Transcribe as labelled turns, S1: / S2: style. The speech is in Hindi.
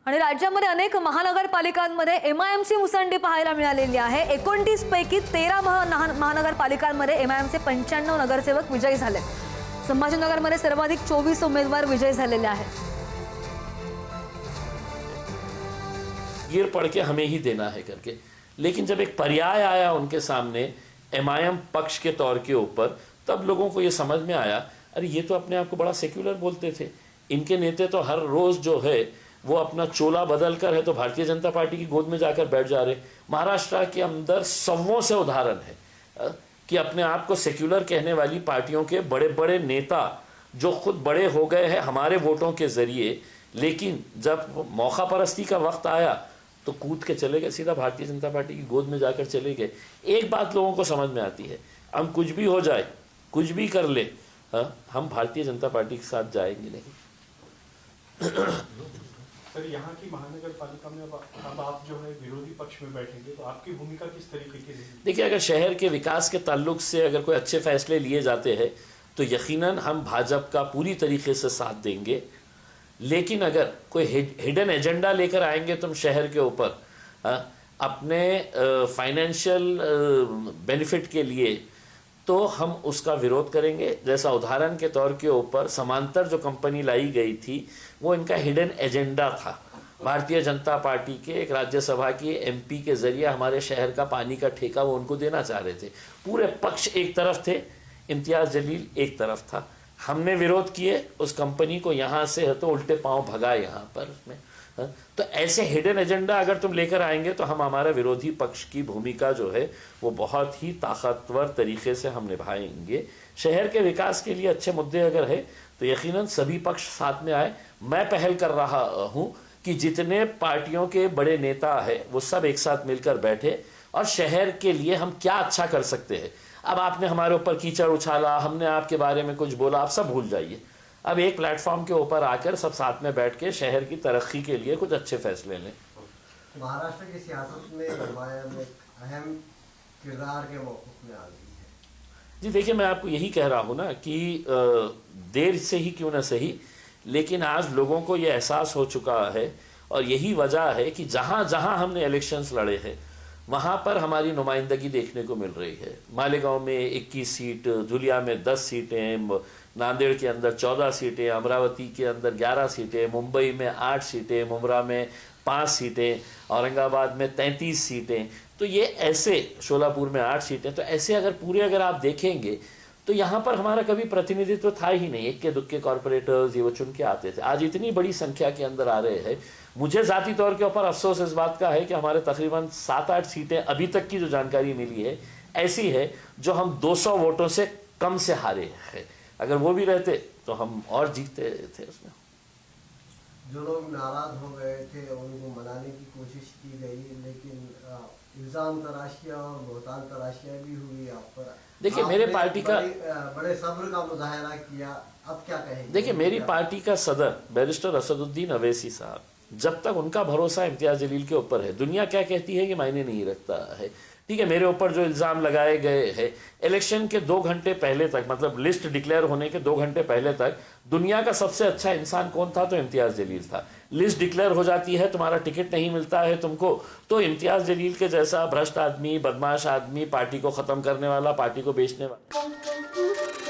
S1: आणि राज्यामध्ये अनेक महानगरपालिकांमध्ये एमआयएमची मुसंडी पाहायला मिळालेली आहे। 29 पैकी 13 महानगरपालिकांमध्ये एमआयएमचे 95 नगरसेवक विजयी झाले। संभाजीनगरमध्ये सर्वाधिक 24 उमेदवार विजयी झालेले आहेत।
S2: गिर पड़ के हमें ही देना है करके, लेकिन जब एक पर्याय आया उनके सामने एमआईएम पक्ष के तौर के ऊपर, तब लोगों को ये समझ में आया, अरे ये तो अपने आप को बड़ा सेक्युलर बोलते थे, इनके नेता तो हर रोज जो है वो अपना चोला बदल कर है तो भारतीय जनता पार्टी की गोद में जाकर बैठ जा रहे। महाराष्ट्र के अंदर सवों से उदाहरण है कि अपने आप को सेक्युलर कहने वाली पार्टियों के बड़े बड़े नेता जो खुद बड़े हो गए हैं हमारे वोटों के जरिए, लेकिन जब मौका परस्ती का वक्त आया तो कूद के चले गए, सीधा भारतीय जनता पार्टी की गोद में जाकर चले गए। एक बात लोगों को समझ में आती है, हम कुछ भी हो जाए, कुछ भी कर ले, हम भारतीय जनता पार्टी के साथ जाएंगे नहीं।
S3: सर, यहाँ की महानगर पालिका में अब आप जो है विरोधी पक्ष में बैठेंगे, तो आपकी भूमिका किस तरीके की रहेगी?
S2: देखिए, अगर शहर के विकास के ताल्लुक से अगर कोई अच्छे फैसले लिए जाते हैं तो यकीनन हम भाजपा का पूरी तरीके से साथ देंगे, लेकिन अगर कोई हिडन एजेंडा लेकर आएंगे तुम शहर के ऊपर अपने फाइनेंशियल बेनिफिट के लिए, तो हम उसका विरोध करेंगे। जैसा उदाहरण के तौर के ऊपर समांतर जो कंपनी लाई गई थी वो इनका हिडन एजेंडा था। भारतीय जनता पार्टी के एक राज्यसभा की एमपी के जरिए हमारे शहर का पानी का ठेका वो उनको देना चाह रहे थे। पूरे पक्ष एक तरफ थे, इम्तियाज जलील एक तरफ था। हमने विरोध किए, उस कंपनी को यहाँ से है तो उल्टे पांव भगाए यहाँ पर उसमें। तो ऐसे हिडन एजेंडा अगर तुम लेकर आएंगे तो हम हमारा विरोधी पक्ष की भूमिका जो है वो बहुत ही ताकतवर तरीके से हम निभाएंगे। शहर के विकास के लिए अच्छे मुद्दे अगर है तो यकीनन सभी पक्ष साथ में आए। मैं पहल कर रहा हूँ कि जितने पार्टियों के बड़े नेता है वो सब एक साथ मिलकर बैठे और शहर के लिए हम क्या अच्छा कर सकते हैं। अब आपने हमारे ऊपर कीचड़ उछाला, हमने आपके बारे में कुछ बोला, आप सब भूल जाइए। अब एक प्लेटफॉर्म के ऊपर आकर सब साथ में बैठ के शहर की तरक्की के लिए कुछ अच्छे फैसले लें।
S4: महाराष्ट्र की सियासत में एमआईएम एक अहम किरदार के मौक़िफ़ में आ गई है।
S2: जी देखिए, मैं आपको यही कह रहा हूँ ना कि देर से ही क्यों ना सही, लेकिन आज लोगों को ये एहसास हो चुका है और यही वजह है कि जहाँ जहाँ हमने इलेक्शंस लड़े हैं वहाँ पर हमारी नुमाइंदगी देखने को मिल रही है। मालेगांव में 21 सीट, धुलिया में 10 सीटें, नांदेड़ के अंदर 14 सीटें, अमरावती के अंदर 11 सीटें, मुंबई में 8 सीटें, मुमरा में 5 सीटें, औरंगाबाद में 33 सीटें। तो ये ऐसे, शोलापुर में 8 सीटें, तो ऐसे अगर आप देखेंगे तो यहाँ पर हमारा कभी प्रतिनिधित्व था ही नहीं। इक्के दुक्के कॉरपोरेटर्स ये वो चुन के आते थे, आज इतनी बड़ी संख्या के अंदर आ रहे हैं। मुझे ज़ाती तौर के ऊपर अफसोस इस बात का है कि हमारे तकरीबन 7-8 सीटें अभी तक की जो जानकारी मिली है ऐसी है जो हम 200 वोटों से कम से हारे हैं। अगर वो भी रहते तो हम और जीतते थे। उसमें
S4: जो लोग नाराज हो गए थे उनको मनाने की कोशिश की गई, लेकिन इल्जाम तराशियां और बहुतान तराशियां भी हुई आप पर।
S2: देखिए, मेरे पार्टी का
S4: बड़े सब्र का मुजाहरा किया, अब क्या कहेंगे?
S2: देखिए, मेरी पार्टी का सदर बैरिस्टर असदुद्दीन अवैसी साहब, जब तक उनका भरोसा इम्तियाज जलील के ऊपर है, दुनिया क्या कहती है कि मायने नहीं रखता है। ठीक है, मेरे ऊपर जो इल्ज़ाम लगाए गए हैं, इलेक्शन के 2 घंटे पहले तक, मतलब लिस्ट डिक्लेयर होने के 2 घंटे पहले तक दुनिया का सबसे अच्छा इंसान कौन था? तो इम्तियाज जलील था। लिस्ट डिक्लेयर हो जाती है, तुम्हारा टिकट नहीं मिलता है तुमको, तो इम्तियाज जलील के जैसा भ्रष्ट आदमी, बदमाश आदमी, पार्टी को ख़त्म करने वाला, पार्टी को बेचने वाला